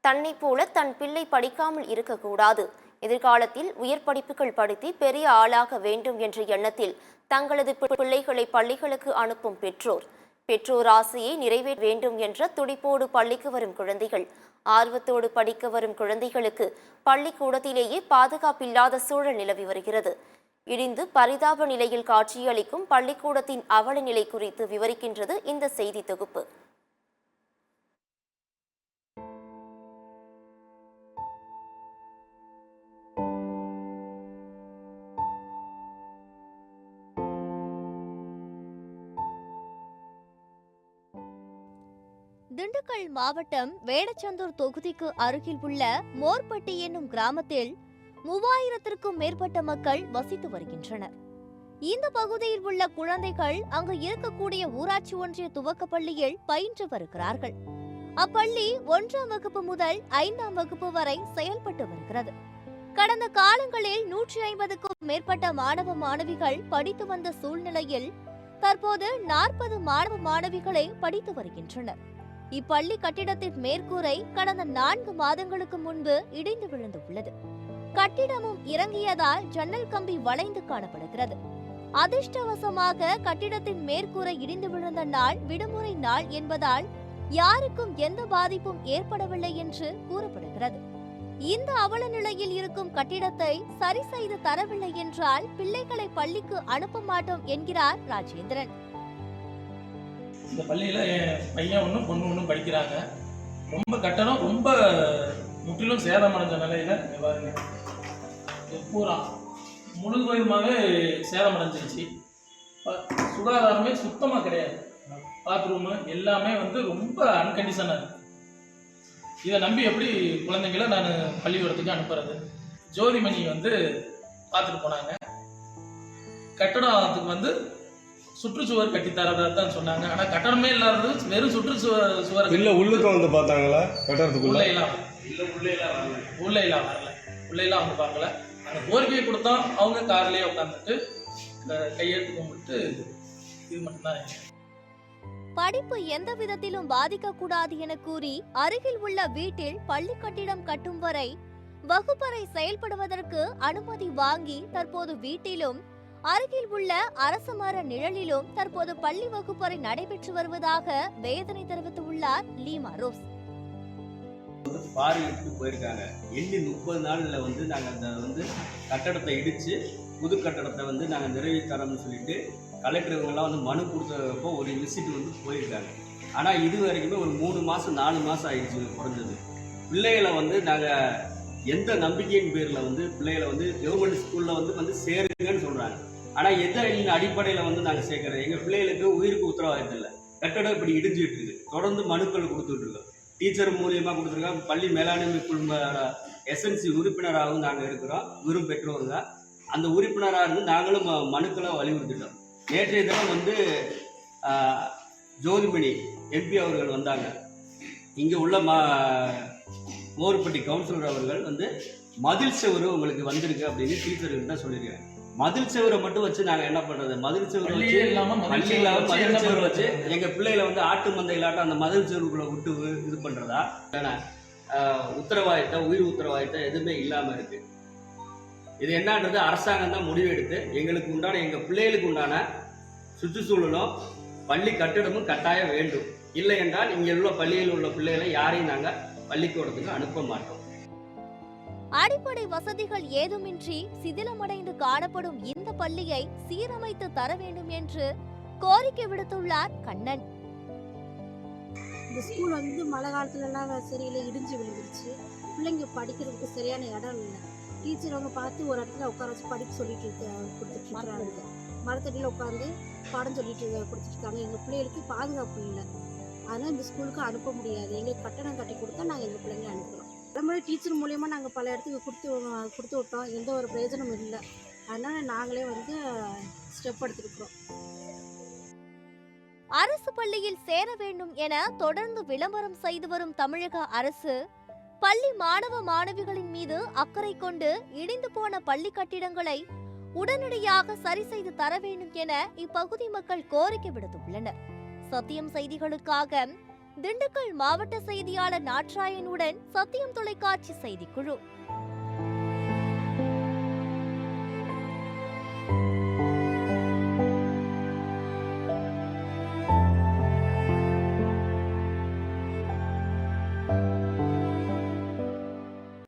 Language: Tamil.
தன்னை போல தன் பிள்ளை படிக்காமல் இருக்கக்கூடாது, எதிர்காலத்தில் உயர் படிப்புகள் படித்து பெரிய ஆளாக வேண்டும் என்ற எண்ணத்தில் தங்களது பிள்ளைகளை பள்ளிகளுக்கு அனுப்பும் பெற்றோர் ஆசையை நிறைவேற்ற வேண்டும் என்ற துடிப்போடு பள்ளிக்கு வரும் குழந்தைகள், ஆர்வத்தோடு படிக்க வரும் குழந்தைகளுக்கு பள்ளிக்கூடத்திலேயே பாதுகாப்பில்லாத சூழல் நிலவி வருகிறது. இடிந்து பரிதாப நிலையில் காட்சியளிக்கும் பள்ளிக்கூடத்தின் அவல நிலை குறித்து விவரிக்கின்றது இந்த செய்தி தொகுப்பு. திண்டுக்கல் மாவட்டம் வேடச்சந்தூர் தொகுதிக்கு அருகில் உள்ள மோர்பட்டி என்னும் கிராமத்தில் 3000க்கும் மேற்பட்ட மக்கள் வசித்து வருகின்றனர். இந்த பகுதியில் உள்ள குழந்தைகள் அங்கு இருக்கக்கூடிய ஊராட்சி ஒன்றிய துவக்க பள்ளியில் பயின்று வருகிறார்கள். அப்பள்ளி 1ஆம் வகுப்பு முதல் 5ஆம் வகுப்பு வரை செயல்பட்டு வருகிறது. கடந்த காலங்களில் 150க்கும் மேற்பட்ட மாணவ மாணவிகள் படித்து வந்த சூழ்நிலையில் தற்போது 40 மாணவ மாணவிகளே படித்து வருகின்றனர். இப்பள்ளி கட்டிடத்தின் மேற்கூரை கடந்த 4 மாதங்களுக்கு முன்பு இடிந்து விழுந்துள்ளது. கட்டிடமும் இறங்கியதால் ஜன்னல் கம்பி வளைந்து காணப்படுகிறது. அதிர்ஷ்டவசமாக கட்டிடத்தின் மேற்கூரை இடிந்து விழுந்த நாள் விடுமுறை நாள் என்பதால் யாருக்கும் எந்த பாதிப்பும் ஏற்படவில்லை என்று கூறப்படுகிறது. இந்த அவல நிலையில் இருக்கும் கட்டிடத்தை சரி செய்து தரவில்லை என்றால் பிள்ளைகளை பள்ளிக்கு அனுப்ப மாட்டோம் என்கிறார் ராஜேந்திரன். இந்த பள்ளியில் என் பையன் ஒன்றும் பொண்ணு ஒன்றும் படிக்கிறாங்க. ரொம்ப கட்டணம் ரொம்ப முற்றிலும் சேதமடைஞ்ச நிலையில் பாருங்க, பூரா முழுவதுமாகவே சேதமடைஞ்சிருச்சு. சுகாதாரமே சுத்தமாக கிடையாது. பாத்ரூமு எல்லாமே ரொம்ப அன்கண்டிஷனாக இருக்குது. இதை நம்பி எப்படி குழந்தைங்களை நான் பள்ளிக்கூடத்துக்கு அனுப்புறது? ஜோதிமணி பார்த்துட்டு போனாங்க. கட்டடத்துக்கு சுற்றுச்சுவர் கட்டித்தரதா தான் சொன்னாங்க. ஆனால் கட்டடமே இல்லாதது வெறும் சுற்றுச்சுவர் இல்லை. உள்ளுக்கு பார்த்தாங்களா? கட்டடத்துக்குள்ள உள்ளேலாம் வரல பார்க்கல. அந்த கோரிக்கையை கொடுத்தோம். அவங்க கார்லேயே உட்காந்துட்டு கையெழுத்து கும்பிட்டு இது மட்டும்தான். படிப்பு எந்த விதத்திலும் பாதிக்க கூடாது என கூறி அருகில் உள்ள வீட்டில் பள்ளி கட்டிடம் கட்டும் வரை வகுப்பறை செயல்படுவதற்கு அனுமதி வாங்கி தற்போது வீட்டிலும் அருகில் உள்ள அரச மர நிழலிலும் தற்போது பள்ளி வகுப்பறை நடைபெற்று வருவதாக வேதனை தெரிவித்துள்ளார் லீமா ரோஸ். பார்வையிட்டு போயிருக்காங்க. எண்ணி 30 நாளில் நாங்கள் அந்த கட்டடத்தை இடித்து புது கட்டடத்தை நாங்கள் நிறைவேற்றி தரோம்னு சொல்லிட்டு கலெக்டருங்கெல்லாம் மனு கொடுத்தப்போ ஒரு விசிட் போயிருக்காங்க. ஆனால் இது வரைக்குமே ஒரு 3 மாதம் 4 மாதம் ஆயிடுச்சு குறைஞ்சது. பிள்ளைகளை நாங்கள் எந்த நம்பிக்கையின் பேரில் பிள்ளைகளை கவர்மெண்ட் ஸ்கூலில் சேருங்கன்னு சொல்கிறாங்க. ஆனால் எந்த அடிப்படையில் நாங்கள் சேர்க்குறது? எங்கள் பிள்ளைகளுக்கு உயிருக்கு உத்தரவாதம் இல்லை. கட்டடம் இப்படி இடிஞ்சிட்டு இருக்கு. தொடர்ந்து மனுக்கள் கொடுத்துட்ருக்கோம். டீச்சர் மூலியமாக கொடுத்துருக்கோம். பள்ளி மேலாண்மை குழும எஸ்என்சி உறுப்பினராகவும் நாங்கள் இருக்கிறோம். வெறும் பெற்றோர் தான். அந்த உறுப்பினராக இருந்து நாங்களும் மனுக்களை வலியுறுத்திட்டோம். நேற்றைய தினம் ஜோதிமணி எம்பி அவர்கள் வந்தாங்க. இங்கே உள்ள மோர்பட்டி கவுன்சிலர் அவர்கள் மதில் செவரு உங்களுக்கு வந்திருக்கு அப்படின்னு டீச்சர்கள் தான் சொல்லியிருக்காங்க. மதில் செவரை மட்டும் வச்சு நாங்கள் என்ன பண்ணுறது? மதில் செவரு மதில் செவரு வச்சு எங்கள் பிள்ளைகளை ஆட்டு மந்தையிலாட்டம் அந்த மதில் செவருக்குள்ளே விட்டு இது பண்ணுறதா? உத்தரவாதத்தை உயிர் உத்தரவாதத்தை எதுவுமே இல்லாமல் இருக்குது. இது என்னன்றது அரசாங்கம் தான் முடிவெடுத்து எங்களுக்கு உண்டான எங்கள் பிள்ளைகளுக்கு உண்டான சுற்றுச்சூழலும் பள்ளி கட்டிடமும் கட்டாயம் வேண்டும். இல்லை என்றால் இங்கே உள்ள பள்ளியில் உள்ள பிள்ளைகளை யாரையும் நாங்கள் பள்ளிக்கூடத்துக்கு அனுப்ப மாட்டோம். அடிப்படை வசதிகள் ஏதுமின்றி சிதிலமடைந்து காணப்படும் இந்த பள்ளியை சீரமைத்து தர வேண்டும் என்று கோரிக்கை விடுத்துள்ளார் கண்ணன். இந்த ஸ்கூல் மழை காலத்துலலாம் சரியில்லை, இடிஞ்சு விழுந்துருச்சு. பிள்ளைங்க படிக்கிறதுக்கு சரியான இடம் இல்லை. டீச்சர் பார்த்து ஒரு இடத்துல உட்கார வச்சு படிப்பு சொல்லிட்டு கொடுத்துட்ருக்காங்க. மரத்தடியில் உட்காந்து பாடம் சொல்லிட்டு கொடுத்துட்ருக்காங்க. எங்கள் பிள்ளைகளுக்கு பாதுகாப்பு இல்லை. அதனால் இந்த ஸ்கூலுக்கு அனுப்ப முடியாது. எங்களுக்கு கட்டணம் கட்டி கொடுத்தா நாங்கள் எங்கள் பிள்ளைங்களை அனுப்புகிறோம். அதே டீச்சர் மூலயமா நாங்கள் பல இடத்துக்கு கொடுத்து விட்டோம். எந்த ஒரு பிரயோஜனமும் இல்லை. அதனால் நாங்களே ஸ்டெப் எடுத்துருக்கிறோம். அரசு பள்ளியில் சேர வேண்டும் என தொடர்ந்து விளம்பரம் செய்து வரும் தமிழக அரசு பள்ளி மாணவ மாணவிகளின் மீது அக்கறை கொண்டு இடிந்து போன பள்ளி கட்டிடங்களை உடனடியாக சரி செய்து தர வேண்டும் என இப்பகுதி மக்கள் கோரிக்கை விடுத்துள்ளனர். சத்தியம் செய்திகளுக்காக திண்டுக்கல் மாவட்ட செய்தியாளர் நாட்ராயனுடன் சத்தியம் தொலைக்காட்சி செய்திக்குழு.